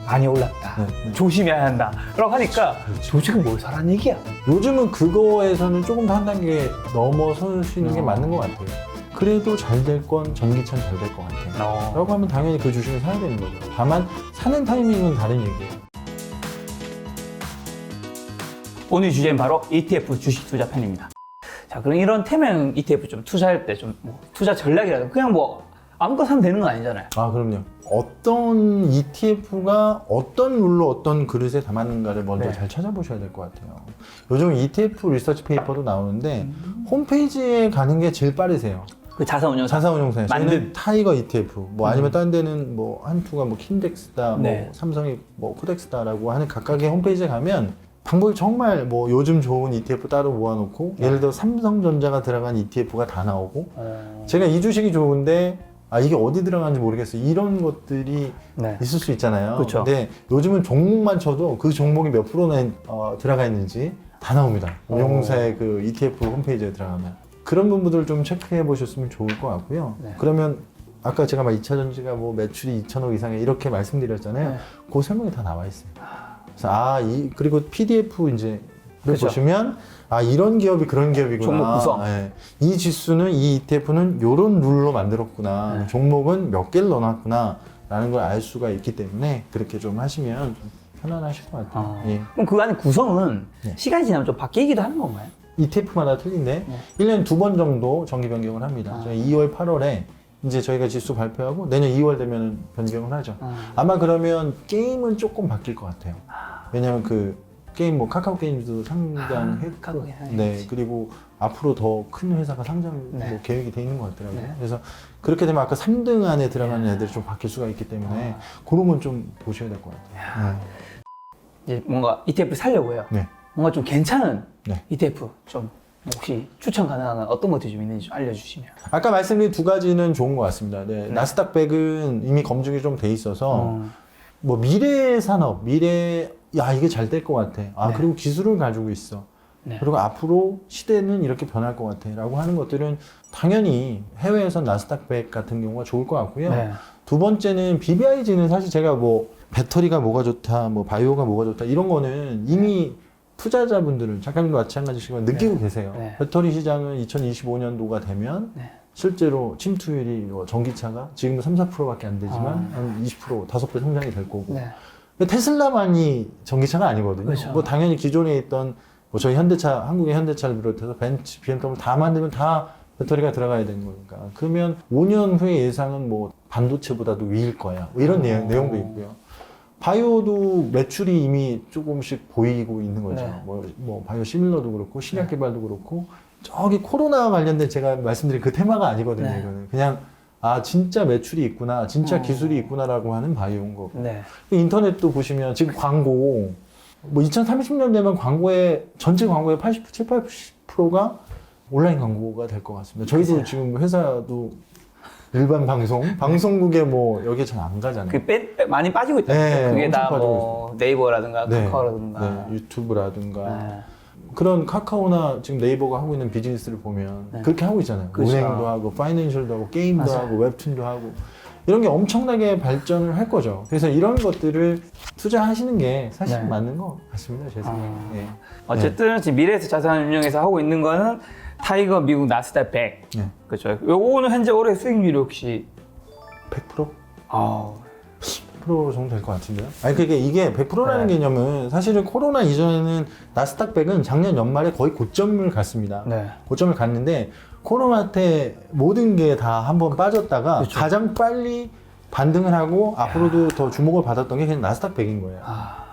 많이 올랐다. 조심해야 한다. 라고 하니까 조직은 뭘 사라는 얘기야. 요즘은 그거에서는 조금 더 한 단계 넘어서시는 게 맞는 것 같아요. 그래도 잘 될 건 전기차는 잘 될 것 같아요. 라고 하면 당연히 그 주식을 사야 되는 거죠. 다만 사는 타이밍은 다른 얘기예요. 오늘 주제는 바로 ETF 주식 투자 편입니다. 자, 그럼 이런 태명 ETF 좀 투자할 때 좀 뭐 투자 전략이라든가 그냥 뭐 아무거나 사면 되는 건 아니잖아요. 아, 그럼요. 어떤 ETF가 어떤 룰로 어떤 그릇에 담았는가를 먼저 네. 잘 찾아보셔야 될 것 같아요. 요즘 ETF 리서치 페이퍼도 나오는데 홈페이지에 가는 게 제일 빠르세요. 그 자산운용사. 자산운용사에 만든. 저희는 타이거 ETF, 뭐 아니면 다른 데는 뭐 한투가 뭐 킨덱스다, 네. 뭐 삼성이 뭐 코덱스다라고 하는 각각의 홈페이지에 가면 방법이 정말 뭐 요즘 좋은 ETF 따로 모아놓고 예를 들어 삼성전자가 들어간 ETF가 다 나오고 제가 이 주식이 좋은데 아 이게 어디 들어가는지 모르겠어요. 이런 것들이 네. 있을 수 있잖아요. 그렇죠. 근데 요즘은 종목만 쳐도 그 종목이 몇 프로나 들어가 있는지 다 나옵니다. 운용사의 그 ETF 홈페이지에 들어가면. 그런 부분들을 좀 체크해 보셨으면 좋을 것 같고요. 네. 그러면 아까 제가 막 2차전지가 뭐 매출이 2천억 이상에 이렇게 말씀드렸잖아요. 네. 그 설명이 다 나와 있어요. 그래서 그리고 PDF 이제 그렇죠. 보시면 이런 기업이 그런 기업이구나. 종목 구성. 예. 이 지수는 이 ETF는 요런 룰로 만들었구나. 네. 종목은 몇 개를 넣어놨구나. 라는 걸 알 수가 있기 때문에 그렇게 좀 하시면 좀 편안하실 것 같아요. 예. 그럼 그 안에 구성은 네. 시간이 지나면 좀 바뀌기도 하는 건가요? ETF마다 틀린데 1년에 2번 정도 정기 변경을 합니다. 저희 2월, 8월에 이제 저희가 지수 발표하고 내년 2월 되면 변경을 하죠. 아마 그러면 게임은 조금 바뀔 것 같아요. 왜냐면 그 게임 뭐 카카오 게임즈도 상장했고, 카카오 게임. 네, 그리고 앞으로 더 큰 회사가 상장 네. 뭐 계획이 돼 있는 것 같더라고요. 네. 그래서 그렇게 되면 아까 3등 안에 들어가는 애들이 좀 바뀔 수가 있기 때문에 그런 건 좀 보셔야 될 것 같아요. 이제 뭔가 ETF 살려고 해요. 네. 뭔가 좀 괜찮은 네. ETF 좀 혹시 추천 가능한 어떤 것들이 좀 있는지 좀 알려주시면. 아까 말씀드린 두 가지는 좋은 것 같습니다. 네, 나스닥 100은 이미 검증이 좀 돼 있어서 뭐 미래 산업, 이게 잘 될 것 같아. 네. 그리고 기술을 가지고 있어. 네. 그리고 앞으로 시대는 이렇게 변할 것 같아. 라고 하는 것들은 당연히 해외에선 나스닥 100 같은 경우가 좋을 것 같고요. 네. 두 번째는 BBIG는 사실 제가 뭐 배터리가 뭐가 좋다, 뭐 바이오가 뭐가 좋다 이런 거는 이미 투자자분들은 작가님도 마찬가지시지만 느끼고 계세요. 네. 배터리 시장은 2025년도가 되면 네. 실제로 침투율이 전기차가 지금은 3, 4%밖에 안 되지만 한 20%, 5배 성장이 될 거고. 네. 근데 테슬라만이 전기차가 아니거든요. 그렇죠. 뭐 당연히 기존에 있던 뭐 저희 현대차, 한국의 현대차를 비롯해서 벤츠, BMW 다 만들면 다 배터리가 들어가야 되는 거니까. 그러면 5년 후의 예상은 뭐 반도체보다도 위일 거야. 뭐 이런 내용도 있고요. 바이오도 매출이 이미 조금씩 보이고 있는 거죠. 네. 뭐 바이오 시밀러도 그렇고 신약 개발도 그렇고 저기 코로나 관련된 제가 말씀드린 그 테마가 아니거든요. 네. 이거는 그냥 진짜 매출이 있구나, 진짜 기술이 있구나라고 하는 바이오인 거고. 네. 인터넷도 보시면 지금 광고 뭐 2030년 되면 전체 광고의 7, 80%가 온라인 광고가 될 것 같습니다. 저희도 맞아요. 지금 회사도 일반 방송국에 뭐 여기에 잘 안 가잖아요. 많이 빠지고 있다. 네, 그게 엄청 다 빠지고 뭐 네이버라든가 네, 카카오라든가. 네, 유튜브라든가 네. 그런 카카오나 지금 네이버가 하고 있는 비즈니스를 보면 네. 그렇게 하고 있잖아요. 그렇죠. 은행도 하고 파이낸셜도 하고 게임도 맞아요. 하고 웹툰도 하고 이런 게 엄청나게 발전을 할 거죠. 그래서 이런 것들을 투자하시는 게 사실 네. 맞는 것 같습니다. 제 생각에. 예. 어쨌든 지금 미래에서 자산운용에서 하고 있는 거는 타이거 미국 나스닥 100. 네. 그렇죠. 요거는 현재 올해 수익률이 혹시 100%? 아, 100% 정도 될 것 같은데요? 아니, 이게 100%라는 네. 개념은 사실은 코로나 이전에는 나스닥 100은 작년 연말에 거의 고점을 갔습니다. 네. 고점을 갔는데 코로나 때 모든 게 다 한번 빠졌다가 그렇죠. 가장 빨리 반등을 하고 앞으로도 더 주목을 받았던 게 그냥 나스닥 100인 거예요.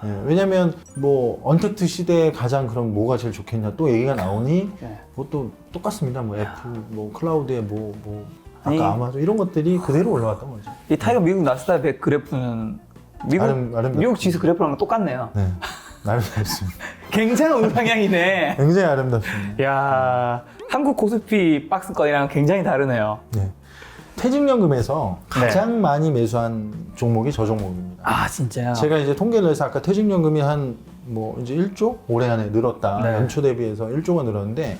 예, 왜냐면 뭐 언택트 시대에 가장 그럼 뭐가 제일 좋겠냐 또 얘기가 나오니 네. 그것도 똑같습니다. 뭐 애플, 뭐 클라우드에 아니, 아까 아마존 이런 것들이 그대로 올라왔던 거죠. 이 타이거 미국 나스닥 100 그래프는 아름답죠. 미국 지수 그래프랑 똑같네요. 네, 아름답습니다. 굉장한 우상향이네. 굉장히 아름답습니다. 야, 한국 코스피 박스권이랑 굉장히 다르네요. 네. 퇴직연금에서 네. 가장 많이 매수한 종목이 저 종목입니다. 아, 진짜요? 제가 이제 통계를 해서 아까 퇴직연금이 이제 1조 올해 안에 늘었다. 네. 연초 대비해서 1조가 늘었는데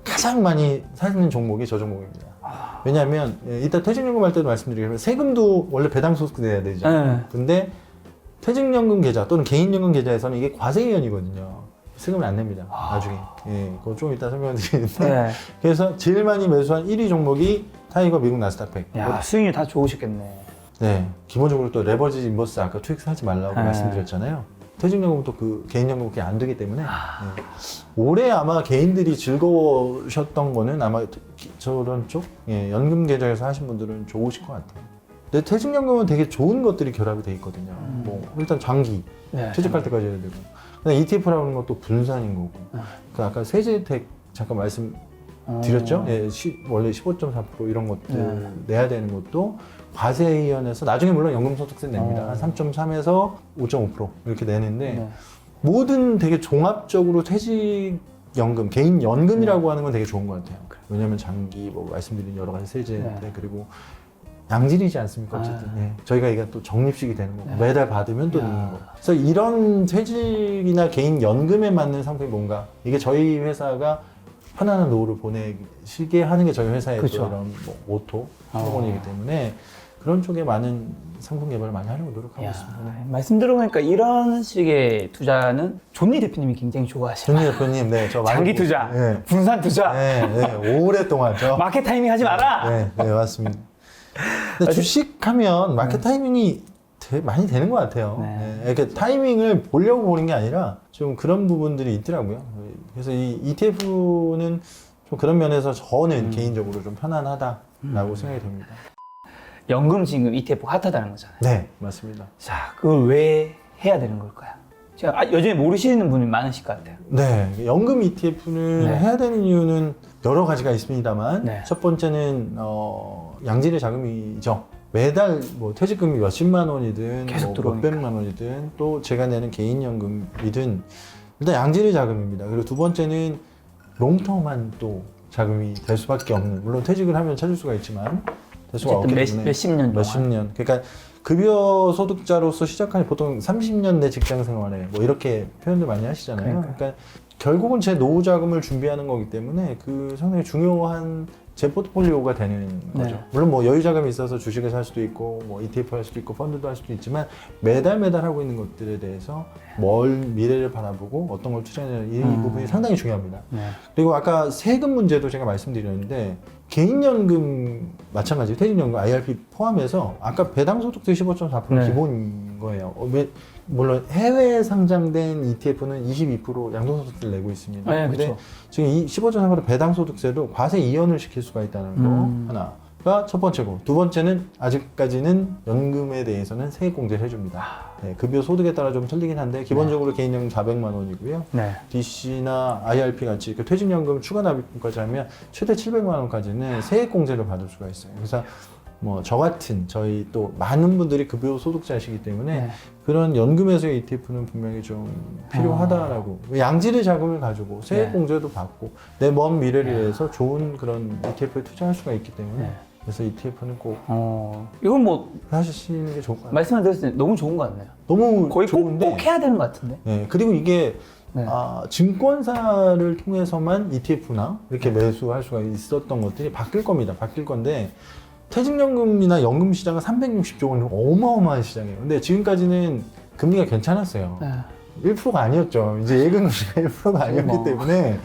가장 많이 사는 종목이 저 종목입니다. 왜냐하면 이따 퇴직연금 할 때도 말씀드리겠지만 세금도 원래 배당 소득 내야 되죠. 네. 근데 퇴직연금 계좌 또는 개인연금 계좌에서는 이게 과세이연이거든요. 세금을 안 냅니다. 나중에. 예, 그거 좀 이따 설명드리는데. 네. 그래서 제일 많이 매수한 1위 종목이 타이거 미국 나스닥100. 야, 수익률 다 좋으셨겠네. 네. 기본적으로 또 레버리지 인버스 아까 투익하지 말라고 네. 말씀드렸잖아요. 퇴직연금은 또 그 개인연금 그게 안 되기 때문에. 네. 올해 아마 개인들이 즐거우셨던 거는 아마 저런 쪽, 예, 연금 계좌에서 하신 분들은 좋으실 것 같아요. 근데 퇴직연금은 되게 좋은 것들이 결합이 돼 있거든요. 뭐, 일단 장기, 네. 퇴직할 때까지 해야 되고. 근데 ETF라고 하는 것도 분산인 거고. 그 아까 세제 혜택 잠깐 말씀드렸죠? 예, 원래 15.4% 이런 것들 내야 되는 것도 과세이연에서 나중에 물론 연금소득세 냅니다. 한 3.3에서 5.5% 이렇게 내는데 네. 모든 되게 종합적으로 퇴직연금, 개인연금이라고 하는 건 되게 좋은 것 같아요. 왜냐하면 장기 뭐 말씀드린 여러 가지 세제 혜택 그리고 양질이지 않습니까? 어쨌든 예. 저희가 이게 또 적립식이 되는 거고 매달 받으면 또 넣는 거. 그래서 이런 퇴직이나 개인 연금에 맞는 상품이 뭔가 이게 저희 회사가 편안한 노후를 보내시게 하는 게 저희 회사의 또 그쵸. 이런 뭐 모토, 슬로건이기 때문에 그런 쪽에 많은 상품 개발을 많이 하려고 노력하고 있습니다. 네. 말씀 들어보니까 이런 식의 투자는 존니 대표님이 굉장히 좋아하시죠. 존니 대표님, 네, 저 많이 장기 보고 투자, 있어요. 네. 분산 투자, 네, 오랫동안 저 마켓 타이밍 하지 마라. 네, 맞습니다. 근데 주식하면 마켓 타이밍이 많이 되는 것 같아요. 네. 네, 이렇게 타이밍을 보려고 보는 게 아니라 좀 그런 부분들이 있더라고요. 그래서 이 ETF는 좀 그런 면에서 저는 개인적으로 좀 편안하다라고 생각이 됩니다. 연금 지금 ETF 핫하다는 거잖아요. 네, 맞습니다. 자, 그걸 왜 해야 되는 걸까요? 제가 여전히 모르시는 분이 많으실 것 같아요. 네, 연금 ETF를 네. 해야 되는 이유는 여러 가지가 있습니다만 네. 첫 번째는 양질의 자금이죠. 매달 뭐 퇴직금이 몇십만 원이든 계속 뭐 들어오니까. 몇백만 원이든 또 제가 내는 개인연금이든 일단 양질의 자금입니다. 그리고 두 번째는 롱텀한 또 자금이 될 수밖에 없는, 물론 퇴직을 하면 찾을 수가 있지만 될 수가 없기 어쨌든 때문에 몇십 년 동안. 몇십 년. 그러니까 급여 소득자로서 시작하니 보통 30년 내 직장 생활에 뭐 이렇게 표현들 많이 하시잖아요. 그러니까 결국은 제 노후 자금을 준비하는 거기 때문에 그 상당히 중요한 제 포트폴리오가 되는 거죠. 네. 물론 뭐 여유 자금이 있어서 주식을 살 수도 있고 뭐 ETF 할 수도 있고 펀드도 할 수도 있지만 매달 하고 있는 것들에 대해서 미래를 바라보고 어떤 걸 투자하는 이 부분이 상당히 중요합니다. 네. 그리고 아까 세금 문제도 제가 말씀드렸는데 개인연금 마찬가지 퇴직연금 IRP 포함해서 아까 배당소득세 15.4% 네. 기본인 거예요. 물론 해외에 상장된 ETF는 22% 양도소득세를 내고 있습니다. 네, 근데 그쵸. 지금 이 15.4% 배당소득세도 과세 이연을 시킬 수가 있다는 거 하나가 첫 번째고, 두 번째는 아직까지는 연금에 대해서는 세액공제를 해줍니다. 네, 급여 소득에 따라 좀 틀리긴 한데 기본적으로 개인연금 400만 원이고요. 네. DC나 IRP 같이 그 퇴직연금 추가 납입금까지 하면 최대 700만 원까지는 세액공제를 받을 수가 있어요. 그래서 뭐 저 같은 저희 또 많은 분들이 급여 소득자시기 때문에 네. 그런 연금에서의 ETF는 분명히 좀 필요하다라고 양질의 자금을 가지고 세액공제도 받고 내 먼 미래를 위해서 좋은 그런 ETF에 투자할 수가 있기 때문에 그래서 ETF는 꼭 이건 뭐 하시는 게 좋을 것 같아요. 말씀을 들었을 때 너무 좋은 것 같네요. 너무 거의 좋은데 꼭 해야 되는 것 같은데. 네, 그리고 이게 네. 증권사를 통해서만 ETF나 이렇게 매수할 수가 있었던 것들이 바뀔 겁니다. 바뀔 건데 퇴직연금이나 연금 시장은 360조 원 어마어마한 시장이에요. 근데 지금까지는 금리가 괜찮았어요. 네. 1%가 아니었죠. 이제 예금금리가 1%가 아니었기 때문에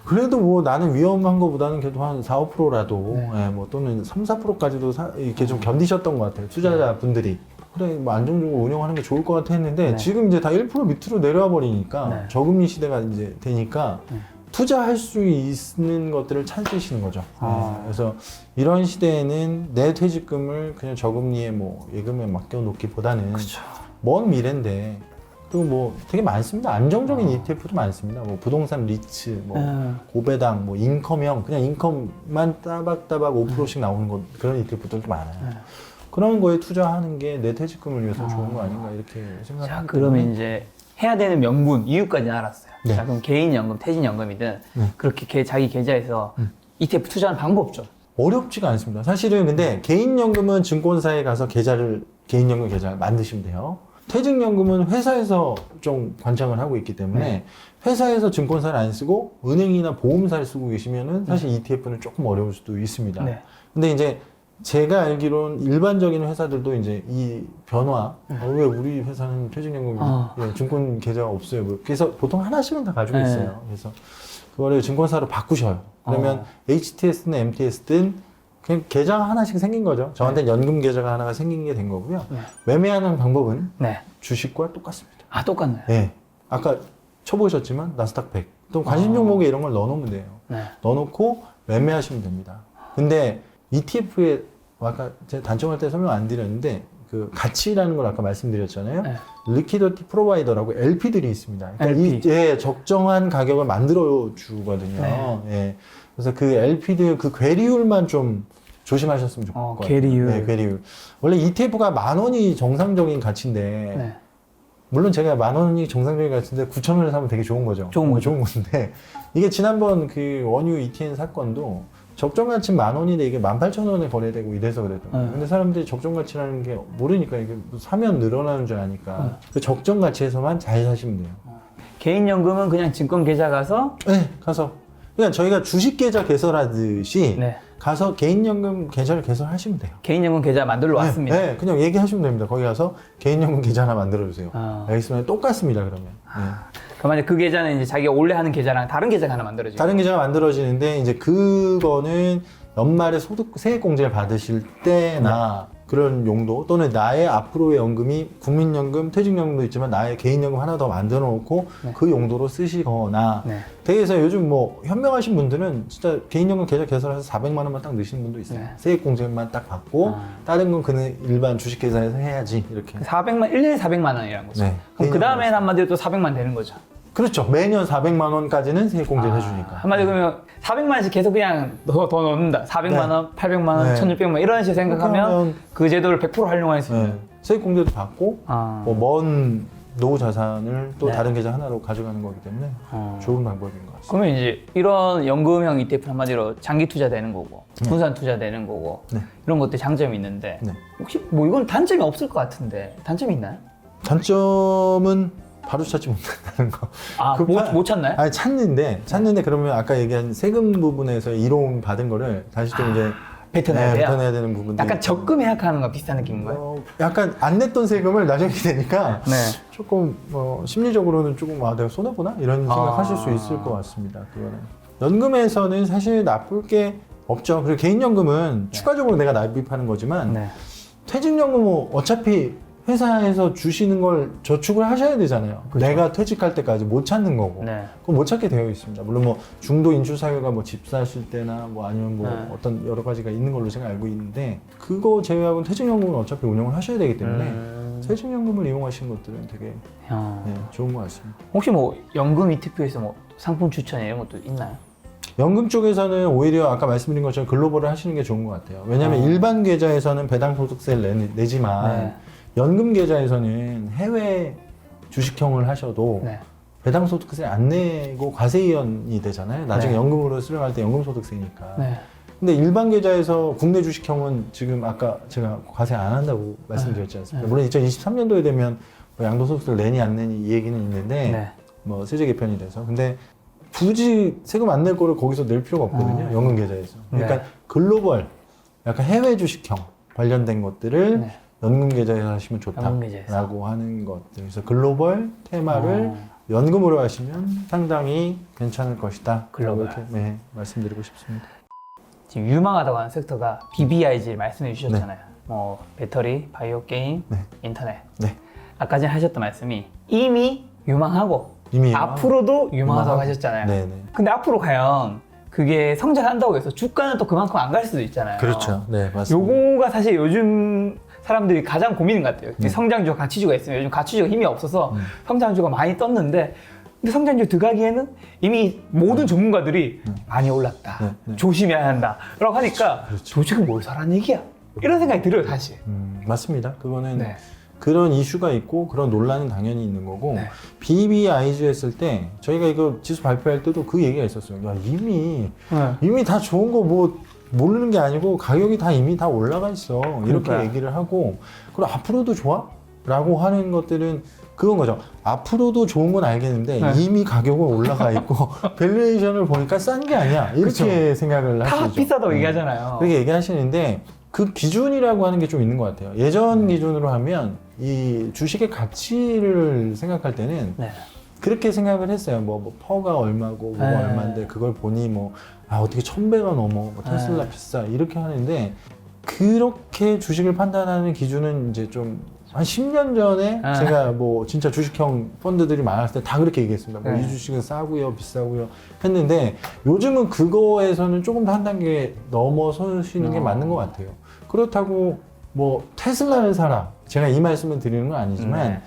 그래도 뭐 나는 위험한 것보다는 그래도 한 4, 5%라도 예, 뭐 또는 3, 4%까지도 이렇게 좀 견디셨던 것 같아요. 투자자분들이. 그래 뭐 안정적으로 운영하는 게 좋을 것 같아 했는데 지금 이제 다 1% 밑으로 내려와 버리니까 저금리 시대가 이제 되니까 투자할 수 있는 것들을 찾으시는 거죠. 그래서 이런 시대에는 내 퇴직금을 그냥 저금리에 뭐 예금에 맡겨놓기보다는 먼 미래인데 그리고 뭐 되게 많습니다. 안정적인 ETF도 많습니다. 뭐 부동산 리츠, 뭐 고배당, 뭐 인컴형 그냥 인컴만 따박따박 5%씩 나오는 것 그런 ETF들도 많아요. 그런 거에 투자하는 게 내 퇴직금을 위해서 좋은 거 아닌가 이렇게 생각합니다. 자, 그러면 이제 해야 되는 명분, 이유까지는 알았어요. 네. 자, 그럼 개인연금, 퇴직연금이든 그렇게 자기 계좌에서 ETF 투자하는 방법죠. 어렵지가 않습니다. 사실은 근데 개인연금은 증권사에 가서 개인연금 계좌를 만드시면 돼요. 퇴직연금은 회사에서 좀 관장을 하고 있기 때문에 회사에서 증권사를 안 쓰고 은행이나 보험사를 쓰고 계시면은 사실 ETF는 조금 어려울 수도 있습니다. 근데 이제 제가 알기로는 일반적인 회사들도 이제 이 변화, 왜 우리 회사는 퇴직연금 증권 계좌가 없어요. 뭐 그래서 보통 하나씩은 다 가지고 네. 있어요. 그래서 그거를 증권사로 바꾸셔요. 그러면 HTS든 MTS든 그냥 계좌가 하나씩 생긴 거죠. 저한테는 연금 계좌가 하나가 생긴 게 된 거고요. 네. 매매하는 방법은 네. 주식과 똑같습니다. 아, 똑같네요. 네. 아까 쳐보셨지만 나스닥 100. 또 관심 종목에 이런 걸 넣어놓으면 돼요. 네. 넣어놓고 매매하시면 됩니다. 근데 ETF에 아까 제가 단점할 때 설명 안 드렸는데 그 가치라는 걸 아까 말씀드렸잖아요. 네. 리퀴디티 프로바이더라고 LP들이 있습니다. 그러니까 LP. 적정한 가격을 만들어 주거든요. 네. 예. 그래서 그 LP들 그 괴리율만 좀 조심하셨으면 좋을 것 같아요. 괴리율. 네, 괴리율. 원래 ETF가 10,000원이 정상적인 가치인데 네. 물론 제가 10,000원이 정상적인 가치인데 9,000원을 사면 되게 좋은 거죠. 좋은 거죠. 좋은 건데 이게 지난번 그 원유 ETN 사건도 적정 가치 10,000원인데 이게 18,000원에 거래되고 이래서 그랬더라고요. 네. 근데 사람들이 적정 가치라는 게 모르니까 이게 사면 늘어나는 줄 아니까 그 적정 가치에서만 잘 사시면 돼요. 개인연금은 그냥 증권 계좌 가서 네, 가서 그냥 저희가 주식 계좌 개설하듯이 네. 가서 개인연금 계좌를 개설하시면 돼요. 개인연금 계좌 만들러 왔습니다. 네, 그냥 얘기하시면 됩니다. 거기 가서 개인연금 계좌 하나 만들어주세요. 알겠습니다. 똑같습니다, 그러면. 네. 그러면 그 계좌는 이제 자기가 원래 하는 계좌랑 다른 계좌가 하나 만들어지고. 다른 계좌가 만들어지는데, 이제 그거는 연말에 세액공제를 받으실 때나 그런 용도, 또는 나의 앞으로의 연금이 국민연금, 퇴직연금도 있지만 나의 개인연금 하나 더 만들어 놓고 네. 그 용도로 쓰시거나, 네. 대개서 요즘 뭐 현명하신 분들은 진짜 개인연금 계좌 개설해서 400만 원만 딱 넣으시는 분도 있어요. 네. 세액공제만 딱 받고 다른 건 그냥 일반 주식계좌에서 해야지 이렇게. 400만, 1년에 400만 원이라는 거죠. 네. 그럼 그 다음에 한마디로 또 400만 되는 거죠. 그렇죠. 매년 400만 원까지는 세액공제를 해주니까. 한마디로 그러면 400만 원씩 계속 그냥 더 넣는다. 400만 원, 800만 원, 네. 1600만 원 이런 식으로 생각하면 그러면 그 제도를 100% 활용할 수 있는. 네. 세액공제도 받고 뭐 먼 노후 자산을 또 네. 다른 계좌 하나로 가져가는 거기 때문에 좋은 방법인 것 같습니다. 그러면 이제 이런 연금형 ETF 한마디로 장기 투자 되는 거고 분산 투자 되는 거고 네. 이런 것들 장점이 있는데 네. 혹시 뭐 이건 단점이 없을 것 같은데 단점이 있나요? 단점은 바로 찾지 못한다는 거. 못 찾나요? 아니 찾는데 그러면 아까 얘기한 세금 부분에서 이론 받은 거를 다시 또 이제 뱉어내야 돼요? 뱉어내야 되는 부분들. 약간 적금 예약하는 거 비슷한 느낌인가요? 약간 안 냈던 세금을 나중에 되니까 네. 조금 심리적으로는 조금 내가 손해 보나 이런 생각하실 수 있을 것 같습니다. 그거는 연금에서는 사실 나쁠 게 없죠. 그리고 개인연금은 추가적으로 내가 납입하는 거지만 네. 퇴직연금은 어차피 회사에서 주시는 걸 저축을 하셔야 되잖아요. 그렇죠. 내가 퇴직할 때까지 못 찾는 거고. 네. 그건 못 찾게 되어 있습니다. 물론 뭐 중도 인출 사유가 뭐 집 사실 때나 뭐 아니면 뭐 네. 어떤 여러 가지가 있는 걸로 제가 알고 있는데 그거 제외하고는 퇴직연금은 어차피 운영을 하셔야 되기 때문에 퇴직연금을 이용하시는 것들은 되게 좋은 것 같습니다. 혹시 뭐 연금 ETF에서 뭐 상품 추천 이런 것도 있나요? 연금 쪽에서는 오히려 아까 말씀드린 것처럼 글로벌을 하시는 게 좋은 것 같아요. 왜냐하면 일반 계좌에서는 배당 소득세를 내지만 네. 연금 계좌에서는 해외 주식형을 하셔도 네. 배당 소득세 안 내고 과세 이연이 되잖아요. 나중에 네. 연금으로 수령할 때 연금 소득세니까. 네. 근데 일반 계좌에서 국내 주식형은 지금 아까 제가 과세 안 한다고 말씀드렸지 않습니까? 물론 2023년도에 되면 뭐 양도소득세를 내니 안 내니 이 얘기는 있는데 네. 뭐 세제 개편이 돼서 근데 굳이 세금 안 낼 거를 거기서 낼 필요가 없거든요. 연금 계좌에서. 그러니까 네. 글로벌 약간 해외 주식형 관련된 것들을 네. 연금 계좌에서 하시면 연금 계좌에서. 좋다라고 하는 것들. 그래서 글로벌 테마를 연금으로 하시면 상당히 괜찮을 것이다. 글로벌. 이렇게 말씀드리고 싶습니다. 지금 유망하다고 하는 섹터가 BBIG 말씀해 주셨잖아요. 뭐 배터리, 바이오 게임, 네. 인터넷. 네. 아까 전에 하셨던 말씀이 이미 유망하고 이미 앞으로도 유망하다고 하셨잖아요. 네네. 근데 앞으로 과연 그게 성장한다고 해서 주가는 또 그만큼 안 갈 수도 있잖아요. 그렇죠. 네, 맞습니다. 요거가 사실 요즘 사람들이 가장 고민인 것 같아요. 성장주와 가치주가 있으면 요즘 가치주가 힘이 없어서 성장주가 많이 떴는데 근데 성장주 들어가기에는 이미 모든 전문가들이 많이 올랐다. 조심해야 한다. 라고 하니까 도대체 뭘 사라는 얘기야? 이런 생각이 들어요, 사실. 맞습니다. 그거는 네. 그런 이슈가 있고 그런 논란은 당연히 있는 거고 네. BBIG 했을 때 저희가 이거 지수 발표할 때도 그 얘기가 있었어요. 야, 이미 다 좋은 거 뭐 모르는 게 아니고 가격이 다 이미 다 올라가 있어. 이렇게 그러니까요. 얘기를 하고 그리고 앞으로도 좋아? 라고 하는 것들은 그건 거죠. 앞으로도 좋은 건 알겠는데 네. 이미 가격은 올라가 있고 밸류에이션을 보니까 싼 게 아니야. 이렇게 그렇죠. 생각을 다 하시죠. 비싸다고 얘기하잖아요. 그렇게 얘기하시는데 그 기준이라고 하는 게 좀 있는 것 같아요. 예전 기준으로 하면 이 주식의 가치를 생각할 때는 네. 그렇게 생각을 했어요. 뭐 퍼가 얼마고 뭐가 네. 얼마인데 그걸 보니 어떻게 1000배가 넘어 뭐 테슬라 네. 비싸 이렇게 하는데 그렇게 주식을 판단하는 기준은 이제 좀 한 10년 전에 아. 제가 뭐 진짜 주식형 펀드들이 많았을 때 다 그렇게 얘기했습니다. 뭐 네. 이 주식은 싸고요, 비싸고요 했는데 요즘은 그거에서는 조금 더 한 단계 넘어서시는 게 맞는 것 같아요. 그렇다고 뭐 테슬라를 사라. 제가 이 말씀을 드리는 건 아니지만 네.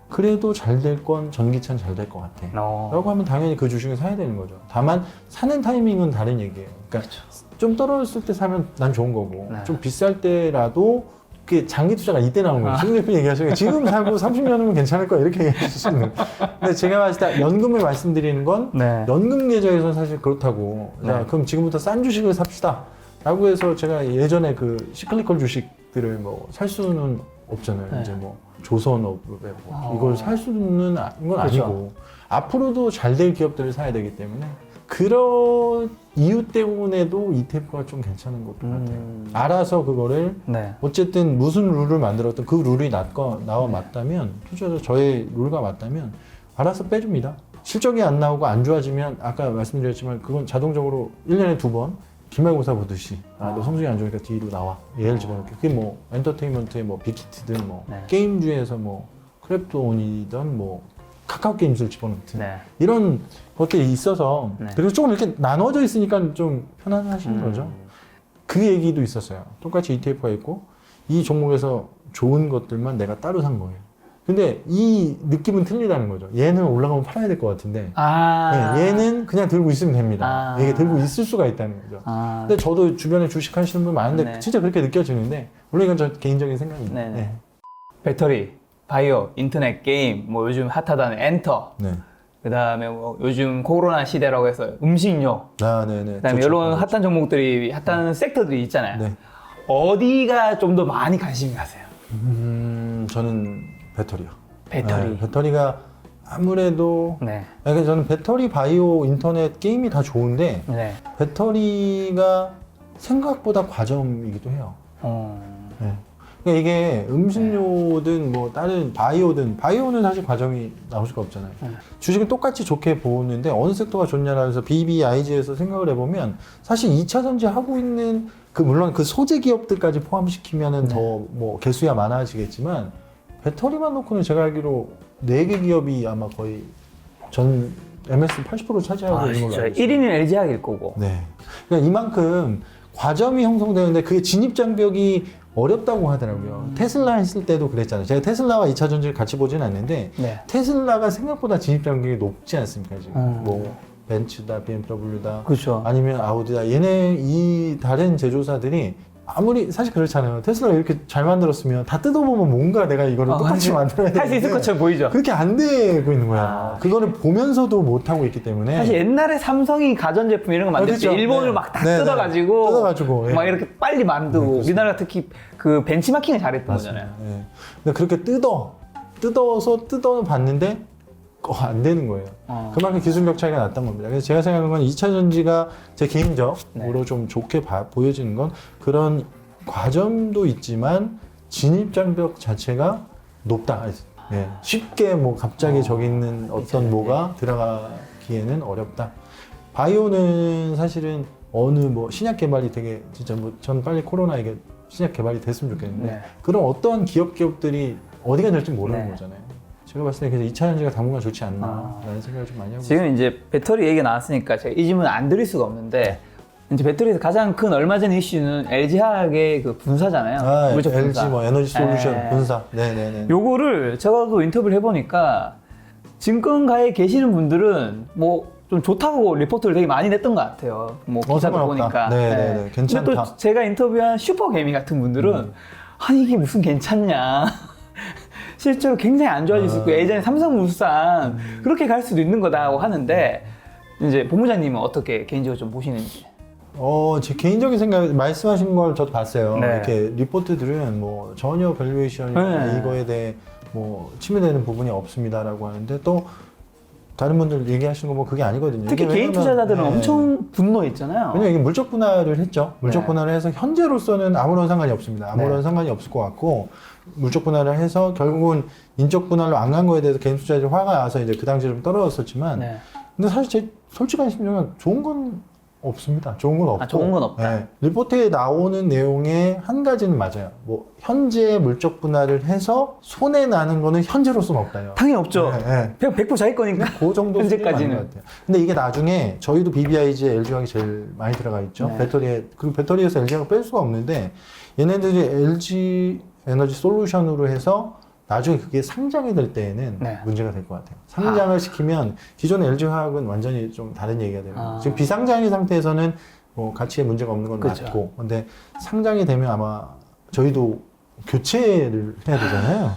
그래도 잘 될 건 전기차는 잘 될 것 같아. 라고 하면 당연히 그 주식을 사야 되는 거죠. 다만 사는 타이밍은 다른 얘기예요. 그러니까 좀 떨어졌을 때 사면 난 좋은 거고 네. 좀 비쌀 때라도 그 장기 투자가 이때 나오는 거예요. 지금 대표 얘기하시는 지금 사고 30년이면 괜찮을 거야 이렇게 얘기할 수 있는. 근데 제가 봤을 때 연금을 말씀드리는 건 네. 연금 계좌에서는 사실 그렇다고. 자, 네. 그럼 지금부터 싼 주식을 삽시다. 라고 해서 제가 예전에 그 시클리컬 주식들을 뭐 살 수는 없잖아요. 네. 이제 뭐 조선업에 이걸 살 수는 건 그렇죠. 아니고 앞으로도 잘 될 기업들을 사야 되기 때문에 그런 이유 때문에도 ETF가 좀 괜찮은 것 같아요. 알아서 그거를 네. 어쨌든 무슨 룰을 만들었든 그 룰이 나와 맞다면 투자자 저의 룰과 맞다면 알아서 빼줍니다. 실적이 안 나오고 안 좋아지면 아까 말씀드렸지만 그건 자동적으로 1년에 2번 기말고사 보듯이 너 성적이 안 좋으니까 뒤로 나와 얘를 집어넣게. 그게 뭐 엔터테인먼트의 뭐 빅히트든 뭐 네. 게임주에서 뭐 크래프톤이든 뭐 카카오 게임즈를 집어넣든 네. 이런 것들이 있어서 네. 그리고 조금 이렇게 나눠져 있으니까 좀 편안하신 거죠. 그 얘기도 있었어요. 똑같이 ETF가 있고 이 종목에서 좋은 것들만 내가 따로 산 거예요. 근데 이 느낌은 틀리다는 거죠. 얘는 올라가면 팔아야 될 것 같은데 네, 얘는 그냥 들고 있으면 됩니다. 이게 들고 있을 수가 있다는 거죠. 근데 저도 주변에 주식 하시는 분 많은데 네. 진짜 그렇게 느껴지는데 물론 이건 저 개인적인 생각입니다. 네. 네. 배터리, 바이오, 인터넷, 게임, 뭐 요즘 핫하다는 엔터, 네. 그 다음에 뭐 요즘 코로나 시대라고 해서 음식료, 네네. 그 다음에 이런 핫한 종목들이, 핫한 섹터들이 있잖아요. 네. 어디가 좀 더 많이 관심이 가세요? 저는 배터리요. 배터리. 네, 배터리가 아무래도 네. 그러니까 저는 배터리, 바이오, 인터넷, 게임이 다 좋은데 네. 배터리가 생각보다 과점이기도 해요. 네. 그러니까 이게 음식료든 뭐 다른 바이오는 사실 과점이 나올 수가 없잖아요. 주식은 똑같이 좋게 보는데 어느 섹터가 좋냐라고 해서 BBIG에서 생각을 해보면 사실 2차 전지 하고 있는 물론 그 소재 기업들까지 포함시키면은 더 뭐 개수야 많아지겠지만 배터리만 놓고는 제가 알기로 4개 기업이 아마 거의 전 MS 80% 차지하고 있는 걸로 진짜 알고 있어요. 1위는 LG학일 거고. 네. 그러니까 이만큼 과점이 형성되는데 그게 진입장벽이 어렵다고 하더라고요. 테슬라 했을 때도 그랬잖아요. 제가 테슬라와 2차 전지를 같이 보지는 않는데 네. 테슬라가 생각보다 진입장벽이 높지 않습니까? 지금 뭐 벤츠다, BMW다, 그렇죠. 아니면 아우디다. 얘네 이 다른 제조사들이 아무리 사실 그렇잖아요. 테슬라가 이렇게 잘 만들었으면 다 뜯어보면 뭔가 내가 이거를 똑같이 만들어야 되는데 할 수 있을 것처럼 보이죠. 그렇게 안 되고 있는 거야. 그거를 보면서도 못 하고 있기 때문에 사실 옛날에 삼성이 가전제품 이런 거 만들 때 그렇죠. 일본을 네. 막 다 네, 네. 뜯어가지고 예. 막 이렇게 빨리 만들고 그렇죠. 우리나라가 특히 그 벤치마킹을 잘했던 맞습니다. 거잖아요. 예. 근데 그렇게 뜯어봤는데 안 되는 거예요. 그만큼 기술력 차이가 났던 겁니다. 그래서 제가 생각하는 건 2차 전지가 제 개인적으로 좀 좋게 보여지는 건 그런 과점도 있지만 진입장벽 자체가 높다. 예. 쉽게 뭐 갑자기 저기 있는 어떤 뭐가 들어가기에는 어렵다. 바이오는 사실은 어느 뭐 신약 개발이 되게 진짜 뭐 전 빨리 코로나 이게 신약 개발이 됐으면 좋겠는데 네. 그런 어떠한 기업들이 어디가 될지 모르는 네. 거잖아요. 제가 봤을 때 그래서 2차 전지가 당분간 좋지 않나라는 생각을 좀 많이 하고 있어요. 지금 이제 배터리 얘기가 나왔으니까 제가 이 질문 안 드릴 수가 없는데 이제 배터리에서 가장 큰 얼마 전 이슈는 LG화학의 그 분사잖아요. 물적 LG 분사. 뭐 에너지 솔루션 네. 분사. 네네네. 요거를 제가도 인터뷰를 해보니까 증권가에 계시는 분들은 뭐 좀 좋다고 리포트를 되게 많이 냈던 것 같아요. 뭐 기사도 상관없다. 보니까. 네네네. 근데 괜찮다. 또 제가 인터뷰한 슈퍼개미 같은 분들은 아니 이게 무슨 괜찮냐. 실제로 굉장히 안 좋아질 수 있고 예전에 삼성물산 그렇게 갈 수도 있는 거다고 하는데 이제 본부장님은 어떻게 개인적으로 좀 보시는지. 제 개인적인 생각 말씀하신 걸 저도 봤어요. 네. 이렇게 리포트들은 뭐 전혀 밸류에이션 네. 이거에 대해 뭐 침해되는 부분이 없습니다라고 하는데 또 다른 분들 얘기하시는 거 뭐 그게 아니거든요. 특히 이게 개인 왜냐면, 투자자들은 네. 엄청 분노했잖아요. 왜냐면 이게 물적 분할을 했죠. 물적 네. 분할을 해서 현재로서는 아무런 상관이 없습니다. 아무런 네. 상관이 없을 것 같고 물적 분할을 해서 결국은 인적 분할로 안 간 거에 대해서 개인 투자자들 화가 나서 이제 그 당시에 좀 떨어졌었지만 네. 근데 사실 제 솔직한 심정은 좋은 건 없습니다. 좋은 건 없고. 좋은 건 없다. 네. 리포트에 나오는 내용의 한 가지는 맞아요. 뭐 현재 물적 분할을 해서 손해 나는 거는 현재로서는 없다요. 당연히 없죠. 네, 네. 그냥 100% 자기 거니까. 그 정도 현재까지는. 수준이 맞는 것 같아요. 근데 이게 나중에 저희도 BBIG에 LG화학이 제일 많이 들어가 있죠. 네. 배터리에 그리고 배터리에서 LG화학을 뺄 수가 없는데 얘네들이 LG 에너지 솔루션으로 해서 나중에 그게 상장이 될 때에는 네. 문제가 될 것 같아요. 상장을 시키면 기존의 LG화학은 완전히 좀 다른 얘기가 되는 거예요. 아. 지금 비상장인 상태에서는 뭐 가치에 문제가 없는 건 그렇죠. 맞고, 근데 상장이 되면 아마 저희도 교체를 해야 되잖아요.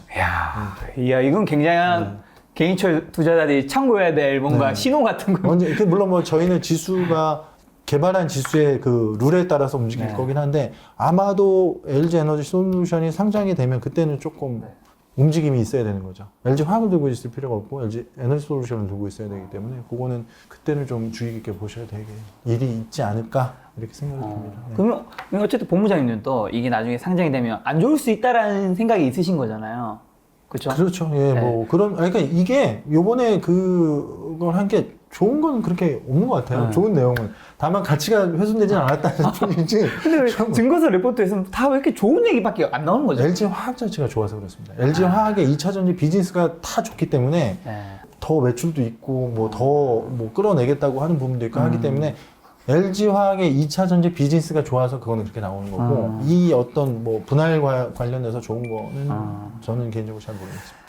이야, 이건 굉장한 개인 투자자들이 참고해야 될 뭔가 네. 신호 같은 거. 완전 물론 뭐 저희는 지수가 개발한 지수의 그 룰에 따라서 움직일 네. 거긴 한데 아마도 LG 에너지 솔루션이 상장이 되면 그때는 조금 네. 움직임이 있어야 되는 거죠. LG 화학을 들고 있을 필요가 없고 LG 에너지 솔루션을 들고 있어야 되기 때문에 그거는 그때는 좀 주의 깊게 보셔야 되게 일이 있지 않을까 이렇게 생각이 듭니다. 네. 그러면 어쨌든 본부장님도 이게 나중에 상장이 되면 안 좋을 수 있다라는 생각이 있으신 거잖아요. 그렇죠? 그렇죠. 예, 네. 뭐 그런 그러니까 이게 요번에 그걸 한 게 좋은 건 그렇게 없는 것 같아요. 네. 좋은 내용은 다만 가치가 훼손되진 않았다는 뿐이지. 근데 왜 증거서 리포트에서는 다 왜 이렇게 좋은 얘기밖에 안 나오는 거죠? LG 화학 자체가 좋아서 그렇습니다. LG 화학의 2차 전지 비즈니스가 다 좋기 때문에 네. 더 매출도 있고 뭐 더 뭐 끌어내겠다고 하는 부분도 있고 하기 때문에 LG 화학의 2차 전지 비즈니스가 좋아서 그거는 그렇게 나오는 거고 이 어떤 뭐 분할 관련해서 좋은 거는 저는 개인적으로 잘 모르겠습니다.